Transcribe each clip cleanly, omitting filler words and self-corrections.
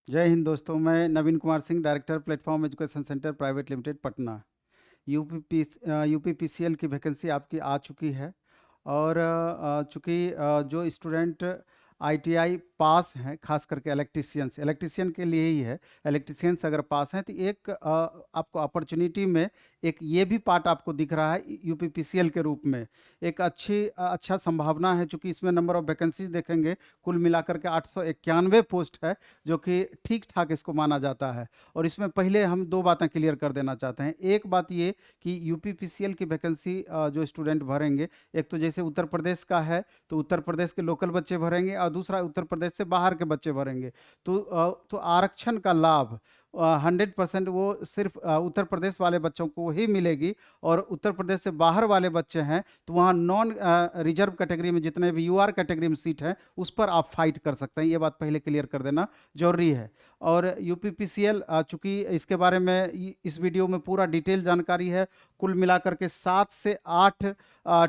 जय हिंद दोस्तों, मैं Naveen Kumar Singh, director platform education centre private limited Patna. UPPCL की वैकेंसी आपकी आ चुकी है। और चूँकि जो स्टूडेंट आईटीआई पास हैं, खास करके इलेक्ट्रिशियन के लिए ही है। इलेक्ट्रिशियंस अगर पास हैं तो एक आपको अपॉर्चुनिटी में एक ये भी पार्ट आपको दिख रहा है यूपीपीसीएल के रूप में। एक अच्छा संभावना है, चूँकि इसमें नंबर ऑफ वैकेंसीज देखेंगे कुल मिलाकर के 891 पोस्ट है, जो कि ठीक ठाक इसको माना जाता है। और इसमें पहले हम दो बातें क्लियर कर देना चाहते हैं। एक बात ये कि यूपीपीसीएल की वैकेंसी जो स्टूडेंट भरेंगे, एक तो जैसे उत्तर प्रदेश का है तो उत्तर प्रदेश के लोकल बच्चे भरेंगे, और दूसरा उत्तर प्रदेश से बाहर के बच्चे भरेंगे। तो आरक्षण का लाभ 100% वो सिर्फ उत्तर प्रदेश वाले बच्चों को ही मिलेगी। और उत्तर प्रदेश से बाहर वाले बच्चे हैं तो वहाँ नॉन रिजर्व कैटेगरी में जितने भी यूआर कैटेगरी में सीट है उस पर आप फाइट कर सकते हैं। ये बात पहले क्लियर कर देना जरूरी है। और यूपीपीसीएल, चूँकि इसके बारे में इस वीडियो में पूरा डिटेल जानकारी है। कुल मिलाकर के 7 से 8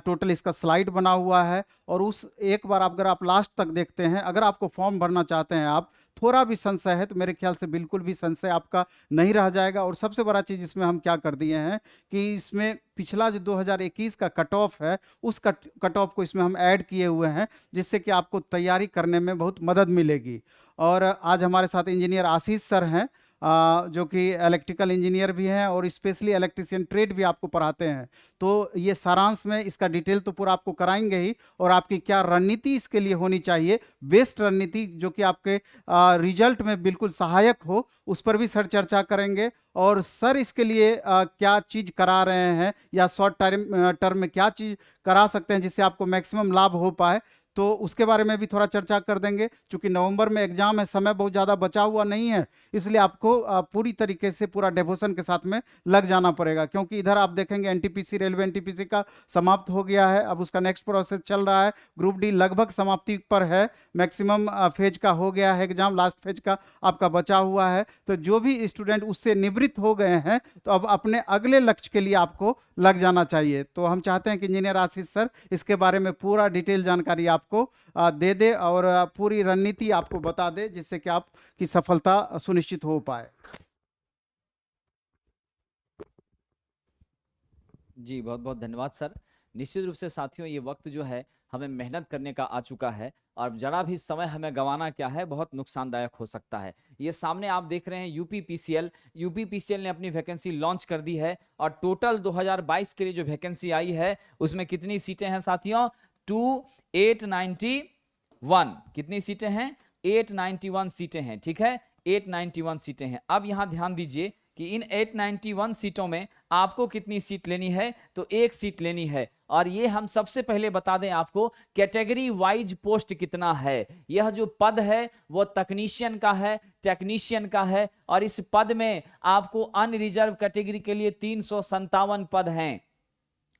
टोटल इसका स्लाइड बना हुआ है। और उस एक बार अगर आप लास्ट तक देखते हैं, अगर आपको फॉर्म भरना चाहते हैं, आप थोड़ा भी संशय है तो मेरे ख्याल से बिल्कुल भी संशय आपका नहीं रह जाएगा। और सबसे बड़ा चीज़ इसमें हम क्या कर दिए हैं कि इसमें पिछला जो 2021 का कट ऑफ है, उस कट ऑफ को इसमें हम ऐड किए हुए हैं, जिससे कि आपको तैयारी करने में बहुत मदद मिलेगी। और आज हमारे साथ इंजीनियर आशीष सर हैं, जो कि इलेक्ट्रिकल इंजीनियर भी हैं और स्पेशली इलेक्ट्रिशियन ट्रेड भी आपको पढ़ाते हैं। तो ये सारांश में इसका डिटेल तो पूरा आपको कराएंगे ही, और आपकी क्या रणनीति इसके लिए होनी चाहिए, बेस्ट रणनीति जो कि आपके रिजल्ट में बिल्कुल सहायक हो, उस पर भी सर चर्चा करेंगे। और सर इसके लिए क्या चीज़ करा रहे हैं, या शॉर्ट टर्म में क्या चीज़ करा सकते हैं जिससे आपको मैक्सिमम लाभ हो पाए, तो उसके बारे में भी थोड़ा चर्चा कर देंगे। क्योंकि नवंबर में एग्जाम है, समय बहुत ज़्यादा बचा हुआ नहीं है, इसलिए आपको पूरी तरीके से पूरा डेवोशन के साथ में लग जाना पड़ेगा। क्योंकि इधर आप देखेंगे एनटीपीसी, रेलवे एनटीपीसी का समाप्त हो गया है, अब उसका नेक्स्ट प्रोसेस चल रहा है। ग्रुप डी लगभग समाप्ति पर है, मैक्सिमम फेज का हो गया है एग्जाम, लास्ट फेज का आपका बचा हुआ है। तो जो भी स्टूडेंट उससे निवृत्त हो गए हैं, तो अब अपने अगले लक्ष्य के लिए आपको लग जाना चाहिए। तो हम चाहते हैं कि इंजीनियर आशीष सर इसके बारे में पूरा डिटेल जानकारी आपको दे दे, और पूरी रणनीति आपको बता दे, जिससे कि आपकी सफलता सुनिश्चित हो पाए। जी बहुत बहुत धन्यवाद सर। निश्चित रूप से साथियों, ये वक्त जो है हमें मेहनत करने का आ चुका है, और जरा भी समय हमें गंवाना क्या है, बहुत नुकसानदायक हो सकता है। ये सामने आप देख रहे हैं यूपीपीसीएल ने अपनी वैकेंसी लॉन्च कर दी है। और टोटल 2022 के लिए जो वैकेंसी आई है उसमें कितनी सीटें हैं साथियों? 891। कितनी सीटें हैं? 891 सीटें हैं। ठीक है, 891 सीटें हैं। अब यहां ध्यान दीजिए कि इन 891 सीटों में आपको कितनी सीट लेनी है, तो एक सीट लेनी है। और ये हम सबसे पहले बता दें आपको, कैटेगरी वाइज पोस्ट कितना है। यह जो पद है वो तकनीशियन का है, टेक्नीशियन का है, और इस पद में आपको अनरिजर्व कैटेगरी के लिए 357 पद हैं।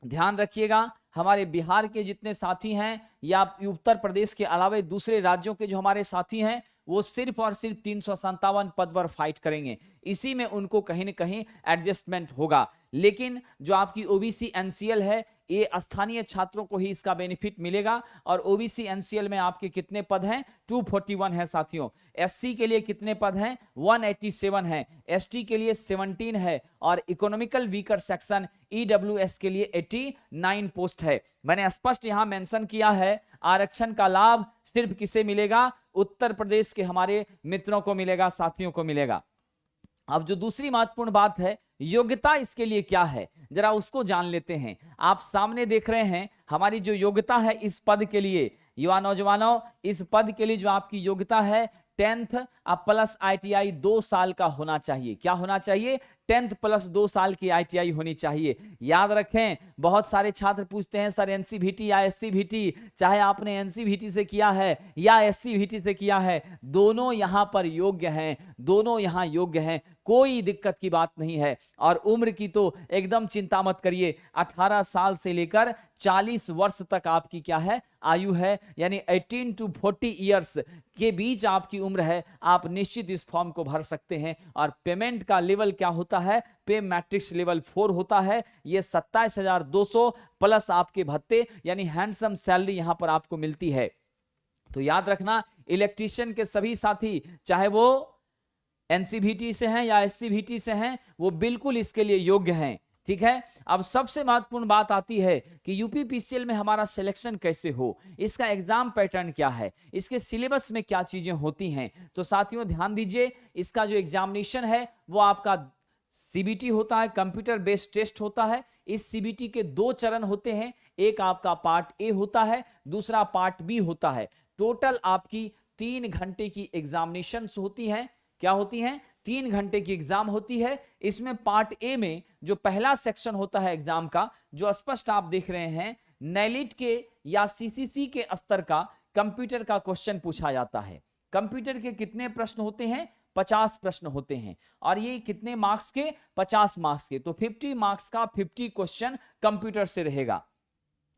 ध्यान रखिएगा, हमारे बिहार के जितने साथी हैं या उत्तर प्रदेश के अलावा दूसरे राज्यों के जो हमारे साथी हैं, वो सिर्फ और सिर्फ 357 पद पर फाइट करेंगे। इसी में उनको कहीं ना कहीं एडजस्टमेंट होगा। लेकिन जो आपकी ओबीसी एनसीएल है, ये स्थानीय छात्रों को ही इसका बेनिफिट मिलेगा। और ओबीसी एनसीएल में आपके कितने पद हैं? 241 है साथियों। एससी के लिए कितने पद हैं? 187 है। एसटी के लिए 17 है। और इकोनॉमिकल वीकर सेक्शन ईडब्ल्यूएस के लिए 89 पोस्ट है। मैंने स्पष्ट यहां मेंशन किया है, आरक्षण का लाभ सिर्फ किसे मिलेगा? उत्तर प्रदेश के हमारे मित्रों को मिलेगा, साथियों को मिलेगा। अब जो दूसरी महत्वपूर्ण बात है, योग्यता इसके लिए क्या है, जरा उसको जान लेते हैं। आप सामने देख रहे हैं हमारी जो योग्यता है इस पद के लिए। युवा नौजवानों, इस पद के लिए जो आपकी योग्यता है 10th प्लस आईटीआई 2 साल का होना चाहिए। क्या होना चाहिए? 10th प्लस 2 साल की आईटीआई होनी चाहिए। याद रखें, बहुत सारे छात्र पूछते हैं सर एनसीवीटी या एससीवीटी, चाहे आपने एनसीवीटी से किया है या एससीवीटी से किया है, दोनों यहां पर योग्य हैं, दोनों यहां योग्य हैं, कोई दिक्कत की बात नहीं है। और उम्र की तो एकदम चिंता मत करिए, 18 साल से लेकर 40 वर्ष तक आपकी क्या है? आयु है। यानी 18 to 40 ईयर्स के बीच आपकी उम्र है। आप निश्चित इस फॉर्म को भर सकते हैं। और पेमेंट का लेवल क्या होता है? पे मैट्रिक्स लेवल 4 होता है। ये 27,200 प्लस आपके भत्ते यानी हैंडसम सैलरी यहां पर आपको मिलती है। तो याद रखना, इलेक्ट्रीशियन के सभी साथी, चाहे वो एनसीवीटी से हैं या एससीवीटी से हैं, वो बिल्कुल इसके लिए योग्य हैं। ठीक है, अब सबसे महत्वपूर्ण बात आती है कि यूपीपीसीएल में हमारा सिलेक्शन कैसे हो, इसका एग्जाम पैटर्न क्या है, इसके सिलेबस में क्या चीजें होती हैं। तो साथियों ध्यान दीजिए, इसका जो एग्जामिनेशन है वो आपका सीबीटी होता है, कंप्यूटर बेस्ड टेस्ट होता है। इस सीबीटी के 2 चरण होते हैं, एक आपका पार्ट ए होता है, दूसरा पार्ट बी होता है। टोटल आपकी 3 घंटे की एग्जामिनेशन होती हैं। क्या होती हैं? 3 घंटे की एग्जाम होती है। इसमें पार्ट ए में जो पहला सेक्शन होता है एग्जाम का, जो स्पष्ट आप देख रहे हैं, नेलिट के या सीसीसी के स्तर का कंप्यूटर का क्वेश्चन पूछा जाता है। कंप्यूटर के कितने प्रश्न होते हैं? 50 प्रश्न होते हैं, और ये कितने मार्क्स के? 50 मार्क्स के। तो 50 मार्क्स का 50 क्वेश्चन कंप्यूटर से रहेगा।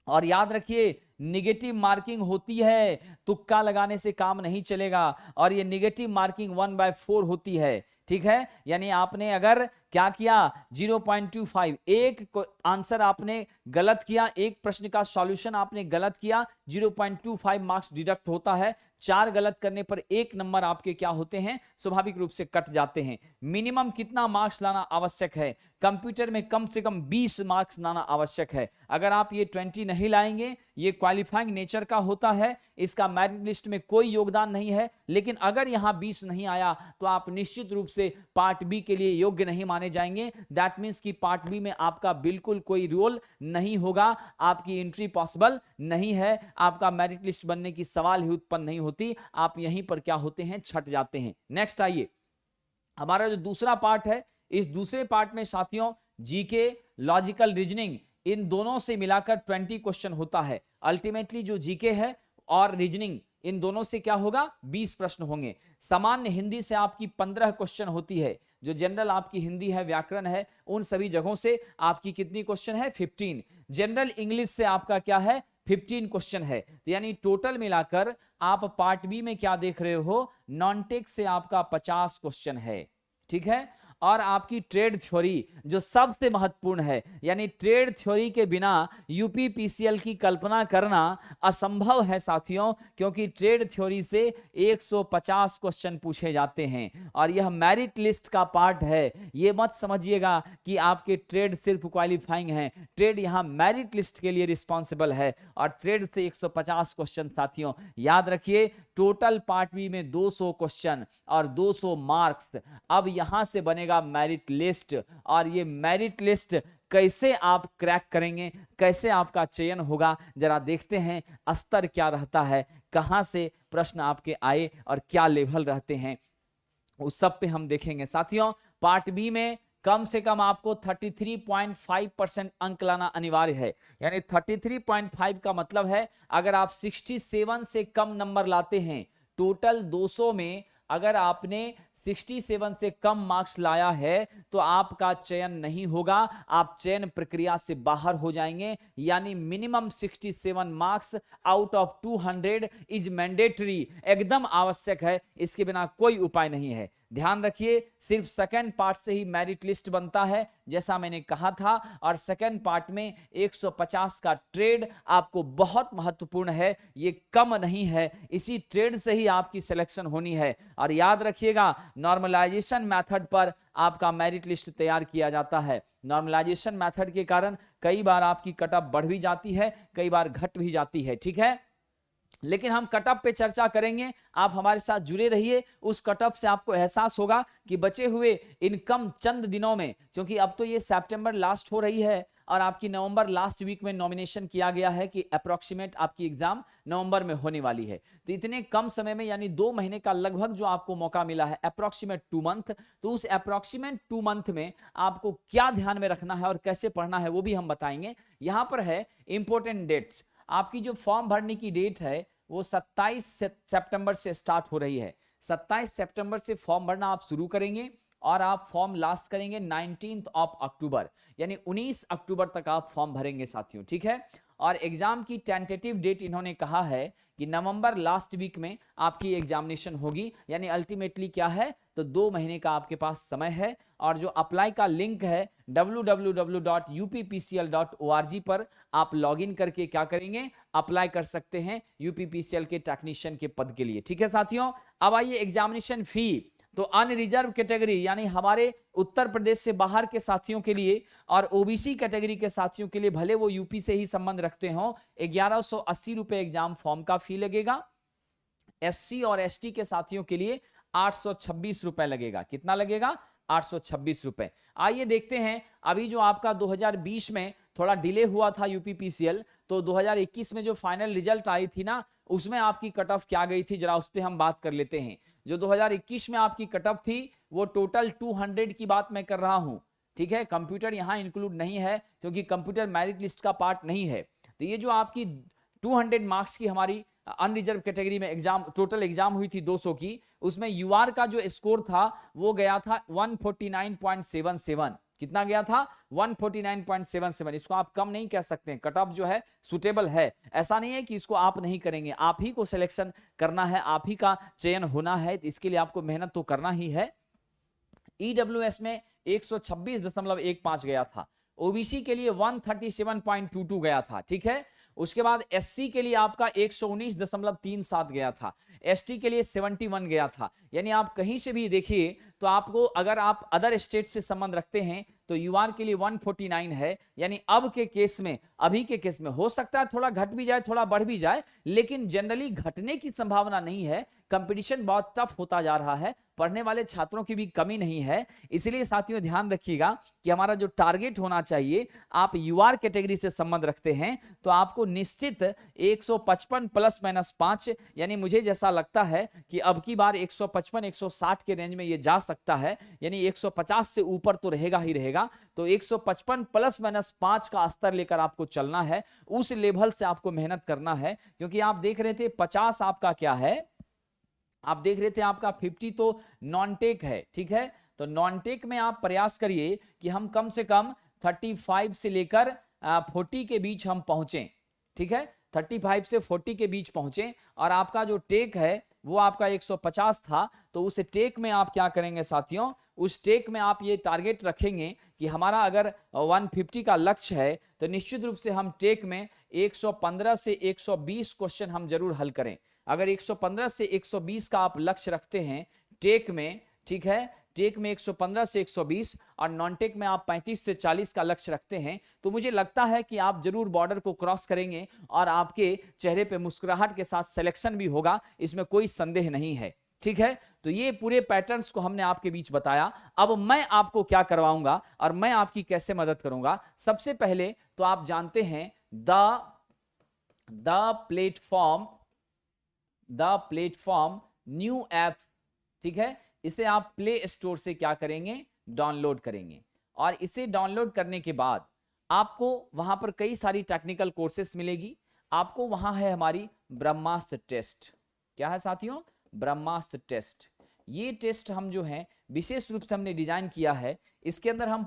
और याद रखिए, निगेटिव मार्किंग होती है, तुक्का लगाने से काम नहीं चलेगा, और ये निगेटिव मार्किंग 1/4 होती है। ठीक है, यानी आपने अगर क्या किया, 0.25, एक आंसर आपने गलत किया, एक प्रश्न का सॉल्यूशन आपने गलत किया, 0.25 मार्क्स डिडक्ट होता है। 4 गलत करने पर 1 नंबर आपके क्या होते हैं? स्वाभाविक रूप से कट जाते हैं। मिनिमम कितना मार्क्स लाना आवश्यक है? कंप्यूटर में कम से कम 20 मार्क्स लाना आवश्यक है। अगर आप ये 20 नहीं लाएंगे, ये क्वालिफाइंग नेचर का होता है, इसका मेरिट लिस्ट में कोई योगदान नहीं है। लेकिन अगर यहां 20 नहीं आया तो आप निश्चित रूप से पार्ट बी के लिए योग्य नहीं माने जाएंगे। दैट मीन्स कि पार्ट बी में आपका बिल्कुल कोई रोल नहीं होगा, आपकी एंट्री पॉसिबल नहीं है, आपका मेरिट लिस्ट बनने की सवाल ही उत्पन्न नहीं होती, आप यहीं पर क्या होते हैं? छट जाते हैं। नेक्स्ट आइए, हमारा जो दूसरा पार्ट है, इस दूसरे पार्ट में साथियों जीके, लॉजिकल रीजनिंग, इन दोनों से मिलाकर 20 क्वेश्चन होता है। अल्टीमेटली जो जीके है और रीजनिंग, इन दोनों से क्या होगा? 20 प्रश्न होंगे। सामान्य हिंदी से आपकी 15 क्वेश्चन होती है। जो जनरल आपकी हिंदी है, व्याकरण है, उन सभी जगहों से आपकी कितनी क्वेश्चन है? 15। जनरल इंग्लिश से आपका क्या है? 15 क्वेश्चन है। तो यानी टोटल मिलाकर आप पार्ट बी में क्या देख रहे हो? नॉन टेक से आपका 50 क्वेश्चन है। ठीक है, और आपकी ट्रेड थ्योरी जो सबसे महत्वपूर्ण है, यानी ट्रेड थ्योरी के बिना यूपीपीसीएल की कल्पना करना असंभव है साथियों, क्योंकि ट्रेड थ्योरी से 150 क्वेश्चन पूछे जाते हैं और यह मेरिट लिस्ट का पार्ट है। ये मत समझिएगा कि आपके ट्रेड सिर्फ क्वालिफाइंग है, ट्रेड यहां मेरिट लिस्ट के लिए रिस्पॉन्सिबल है, और ट्रेड से 150 क्वेश्चन साथियों याद रखिए। टोटल पार्ट बी में 200 क्वेश्चन और 200 मार्क्स। अब यहां से बनेगा मेरिट लिस्ट, और ये मेरिट लिस्ट कैसे आप क्रैक करेंगे, कैसे आपका चयन होगा, जरा देखते हैं स्तर क्या रहता है, कहां से प्रश्न आपके आए और क्या लेवल रहते हैं, उस सब पे हम देखेंगे साथियों। पार्ट बी में कम से कम आपको 33.5% अंक लाना अनिवार्य है। यानी 33.5 का मतलब है अगर आप 67 से कम नंबर लाते हैं, टोटल 200 में अगर आपने 67 से कम मार्क्स लाया है तो आपका चयन नहीं होगा, आप चयन प्रक्रिया से बाहर हो जाएंगे। यानी minimum 67 marks out of 200 is mandatory, एकदम आवश्यक है, इसके बिना कोई उपाय नहीं है। ध्यान रखिए, सिर्फ सेकंड पार्ट से ही मेरिट लिस्ट बनता है जैसा मैंने कहा था, और सेकंड पार्ट में 150 का ट्रेड आपको बहुत महत्वपूर्ण है, ये कम नहीं है, इसी ट्रेड से ही आपकी सिलेक्शन होनी है। और याद रखिएगा, नॉर्मलाइजेशन मेथड पर आपका मेरिट लिस्ट तैयार किया जाता है। नॉर्मलाइजेशन मेथड के कारण कई बार आपकी कटऑफ बढ़ भी जाती है, कई बार घट भी जाती है। ठीक है, लेकिन हम कटऑफ पे चर्चा करेंगे, आप हमारे साथ जुड़े रहिए। उस कटऑफ से आपको एहसास होगा कि बचे हुए इन कम चंद दिनों में, क्योंकि अब तो ये सितंबर लास्ट हो रही है और आपकी नवंबर लास्ट वीक में नॉमिनेशन किया गया है कि अप्रोक्सीमेट आपकी एग्जाम नवंबर में होने वाली है। तो इतने कम समय में, यानी 2 महीने का लगभग जो आपको मौका मिला है, अप्रोक्सीमेट 2 मंथ, तो उस अप्रोक्सीमेट 2 मंथ में आपको क्या ध्यान में रखना है और कैसे पढ़ना है वो भी हम बताएंगे। यहां पर है इंपॉर्टेंट डेट्स। आपकी जो फॉर्म भरने की डेट है वो 27 सितंबर से स्टार्ट हो रही है। 27 सितंबर से फॉर्म भरना आप शुरू करेंगे और आप फॉर्म लास्ट करेंगे 19 अक्टूबर, यानी 19 अक्टूबर तक आप फॉर्म भरेंगे साथियों। ठीक है, और एग्जाम की टेंटेटिव डेट इन्होंने कहा है कि नवंबर लास्ट वीक में आपकी एग्जामिनेशन होगी। यानी अल्टीमेटली क्या है, तो 2 महीने का आपके पास समय है। और जो अप्लाई का लिंक है www.uppcl.org पर आप लॉगिन करके क्या करेंगे, अप्लाई कर सकते हैं यूपीपीसीएल के टेक्नीशियन के पद के लिए। ठीक है साथियों, अब आइए एग्जामिनेशन फी। तो अनरिजर्व कैटेगरी यानी हमारे उत्तर प्रदेश से बाहर के साथियों के लिए और ओबीसी कैटेगरी के साथियों के लिए, भले वो यूपी से ही संबंध रखते हो, 1180 रुपए एग्जाम फॉर्म का फी लगेगा। एससी और एसटी के साथियों के लिए 826 रुपए लगेगा। कितना लगेगा? 826 रुपए। आइए देखते हैं, अभी जो आपका 2020 में थोड़ा डिले हुआ था यूपीपीसीएल, तो 2021 में जो फाइनल रिजल्ट आई थी ना, उसमें आपकी कट ऑफ क्या गई थी, जरा उस पर हम बात कर लेते हैं। जो 2021 में आपकी कट ऑफ थी वो टोटल 200 की बात मैं कर रहा हूं, ठीक है। कंप्यूटर यहां इंक्लूड नहीं है क्योंकि कंप्यूटर मेरिट लिस्ट का पार्ट नहीं है। तो ये जो आपकी 200 मार्क्स की हमारी अनरिजर्व कैटेगरी में एग्जाम, टोटल एग्जाम हुई थी 200 की, उसमें यूआर का जो स्कोर था वो गया था 149.77। कितना गया था? 149.77। इसको आप कम नहीं कह सकते, कट ऑफ जो है सुटेबल है। ऐसा नहीं है कि इसको आप नहीं करेंगे, आप ही को सिलेक्शन करना है, आप ही का चयन होना है, इसके लिए आपको मेहनत तो करना ही है। ईडब्ल्यूएस में 126.15 गया था, ओबीसी के लिए 137.22 गया था, ठीक है। उसके बाद एससी के लिए आपका 119.37 गया था, एसटी के लिए 71 गया था। यानी आप कहीं से भी देखिए तो आपको, अगर आप अदर स्टेट से संबंध रखते हैं तो यूआर के लिए 149 है। यानी अब के केस में, अभी के केस में हो सकता है थोड़ा घट भी जाए, थोड़ा बढ़ भी जाए, लेकिन जनरली घटने की संभावना नहीं है। कंपटीशन बहुत टफ होता जा रहा है, पढ़ने वाले छात्रों की भी कमी नहीं है। इसलिए साथियों ध्यान रखिएगा कि हमारा जो टारगेट होना चाहिए, आप यूआर कैटेगरी से संबंध रखते हैं तो आपको निश्चित 155 प्लस माइनस 5, यानी मुझे जैसा लगता है कि अब की बार 155 160 के रेंज में ये जा सकता है, यानी 150 से ऊपर तो रहेगा ही रहेगा। तो 155 प्लस माइनस 5 का स्तर लेकर आपको चलना है, उस लेवल से आपको मेहनत करना है। क्योंकि आप देख रहे थे 50 आपका क्या है, आप देख रहे थे आपका 50 तो नॉन टेक है, ठीक है। तो नॉन टेक में आप प्रयास करिए कि हम कम से कम 35 से लेकर 40 के बीच हम पहुंचे, ठीक है। 35 से 40 के बीच पहुंचे, और आपका जो टेक है वो आपका 150 था। तो उस टेक में आप क्या करेंगे साथियों, उस टेक में आप ये टारगेट रखेंगे कि हमारा अगर 150 का लक्ष्य है तो निश्चित रूप से हम टेक में 115 से 120 क्वेश्चन हम जरूर हल करें। अगर 115 से 120 का आप लक्ष्य रखते हैं टेक में, ठीक है, टेक में 115 से 120 और नॉन टेक में आप 35 से 40 का लक्ष्य रखते हैं, तो मुझे लगता है कि आप जरूर बॉर्डर को क्रॉस करेंगे और आपके चेहरे पे मुस्कुराहट के साथ सिलेक्शन भी होगा, इसमें कोई संदेह नहीं है, ठीक है। तो ये पूरे पैटर्न्स को हमने आपके बीच बताया। अब मैं आपको क्या करवाऊंगा और मैं आपकी कैसे मदद करूंगा। सबसे पहले तो आप जानते हैं द प्लेटफॉर्म न्यू ऐप, ठीक है। इसे आप प्ले स्टोर से क्या करेंगे, डाउनलोड करेंगे, और इसे डाउनलोड करने के बाद आपको वहां पर कई सारी टेक्निकल कोर्सेस मिलेगी। आपको वहां है हमारी ब्रह्मास्त्र टेस्ट। क्या है साथियों? ब्रह्मास्त्र टेस्ट। ये टेस्ट हम जो है विशेष रूप से हमने डिजाइन किया है। इसके अंदर हम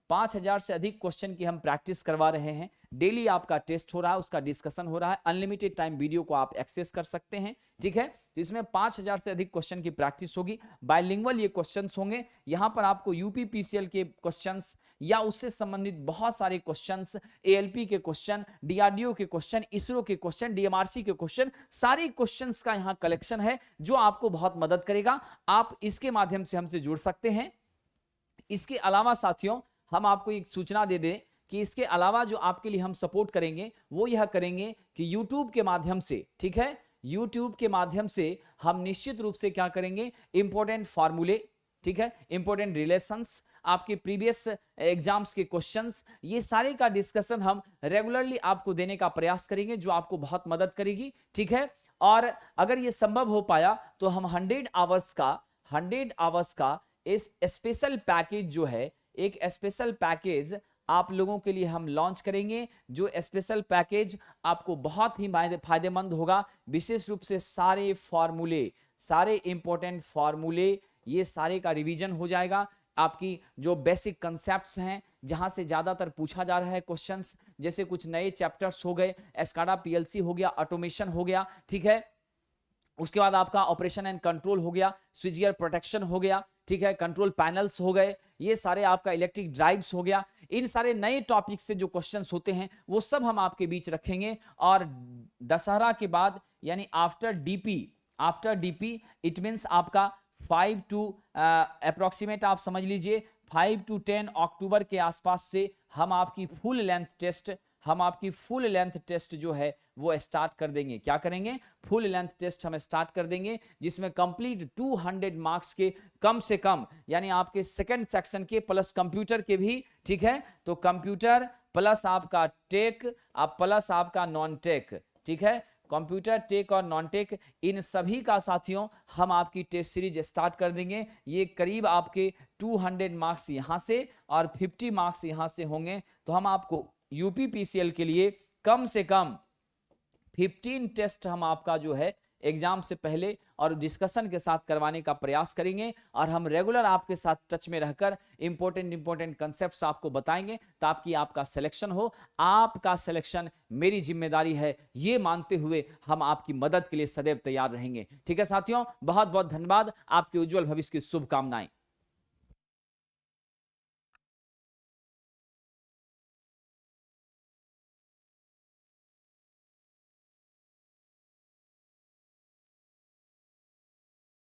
5000 से अधिक क्वेश्चन की हम प्रैक्टिस करवा रहे हैं। डेली आपका टेस्ट हो रहा है, उसका डिस्कशन हो रहा है। अनलिमिटेड टाइम वीडियो को आप एक्सेस कर सकते हैं, ठीक है। तो इसमें 5000 से अधिक क्वेश्चन की प्रैक्टिस होगी। बायलिंगुअल ये क्वेश्चंस होंगे। यहां पर आपको यूपीपीसीएल के क्वेश्चंस या उससे संबंधित बहुत सारे क्वेश्चंस, एएलपी के क्वेश्चन, डीआरडीओ के क्वेश्चन, इसरो के क्वेश्चन, डीएमआरसी के क्वेश्चन, सारे क्वेश्चंस का यहां कलेक्शन है जो आपको बहुत मदद करेगा। आप इसके माध्यम से हमसे जुड़ सकते हैं। इसके अलावा साथियों हम आपको एक सूचना दे दें कि इसके अलावा जो आपके लिए हम सपोर्ट करेंगे वो यह करेंगे कि YouTube के माध्यम से, ठीक है, YouTube के माध्यम से हम निश्चित रूप से क्या करेंगे, इंपॉर्टेंट फॉर्मूले, ठीक है, इंपॉर्टेंट रिलेशंस, आपके प्रीवियस एग्जाम्स के क्वेश्चंस, ये सारे का डिस्कशन हम रेगुलरली आपको देने का प्रयास करेंगे, जो आपको बहुत मदद करेगी, ठीक है। और अगर ये संभव हो पाया तो हम 100 आवर्स का इस स्पेशल पैकेज जो है, एक स्पेशल पैकेज आप लोगों के लिए हम लॉन्च करेंगे, जो स्पेशल पैकेज आपको बहुत ही फायदेमंद होगा। विशेष रूप से सारे फॉर्मूले, सारे इंपॉर्टेंट फॉर्मूले, ये सारे का रिवीजन हो जाएगा। आपकी जो बेसिक कंसेप्ट्स हैं, जहां से ज्यादातर पूछा जा रहा है क्वेश्चंस, जैसे कुछ नए चैप्टर्स हो गए, एस्काडा पीएलसी हो गया, ऑटोमेशन हो गया, ठीक है। उसके बाद आपका ऑपरेशन एंड कंट्रोल हो गया, स्विच गियर प्रोटेक्शन हो गया, ठीक है, कंट्रोल पैनल्स हो गए, ये सारे आपका इलेक्ट्रिक ड्राइव्स हो गया। इन सारे नए टॉपिक से जो क्वेश्चंस होते हैं वो सब हम आपके बीच रखेंगे। और दशहरा के बाद यानी after DP, after DP it means आपका 5 टू अप्रोक्सीमेट आप समझ लीजिए 5 टू 10 अक्टूबर के आसपास से हम आपकी फुल लेंथ टेस्ट जो है वो स्टार्ट कर देंगे। क्या करेंगे? फुल लेंथ टेस्ट हम स्टार्ट कर देंगे, जिसमें कंप्लीट 200 मार्क्स के कम से कम, यानी आपके सेकंड सेक्शन के प्लस कंप्यूटर के भी, ठीक है, तो कंप्यूटर प्लस आपका टेक प्लस आपका नॉन टेक, ठीक है, कंप्यूटर टेक और नॉन टेक, इन सभी का साथियों हम आपकी टेस्ट सीरीज स्टार्ट कर देंगे। ये करीब आपके 200 मार्क्स यहां से और 50 मार्क्स यहां से होंगे। तो हम आपको यूपीपीसीएल के लिए कम से कम 15 टेस्ट हम आपका जो है एग्जाम से पहले और डिस्कशन के साथ करवाने का प्रयास करेंगे, और हम रेगुलर आपके साथ टच में रहकर इंपॉर्टेंट कंसेप्ट्स आपको बताएंगे ताकि आपका सिलेक्शन हो। आपका सिलेक्शन मेरी जिम्मेदारी है, ये मानते हुए हम आपकी मदद के लिए सदैव तैयार रहेंगे। ठीक है साथियों, बहुत बहुत धन्यवाद, आपके उज्जवल भविष्य की शुभकामनाएं।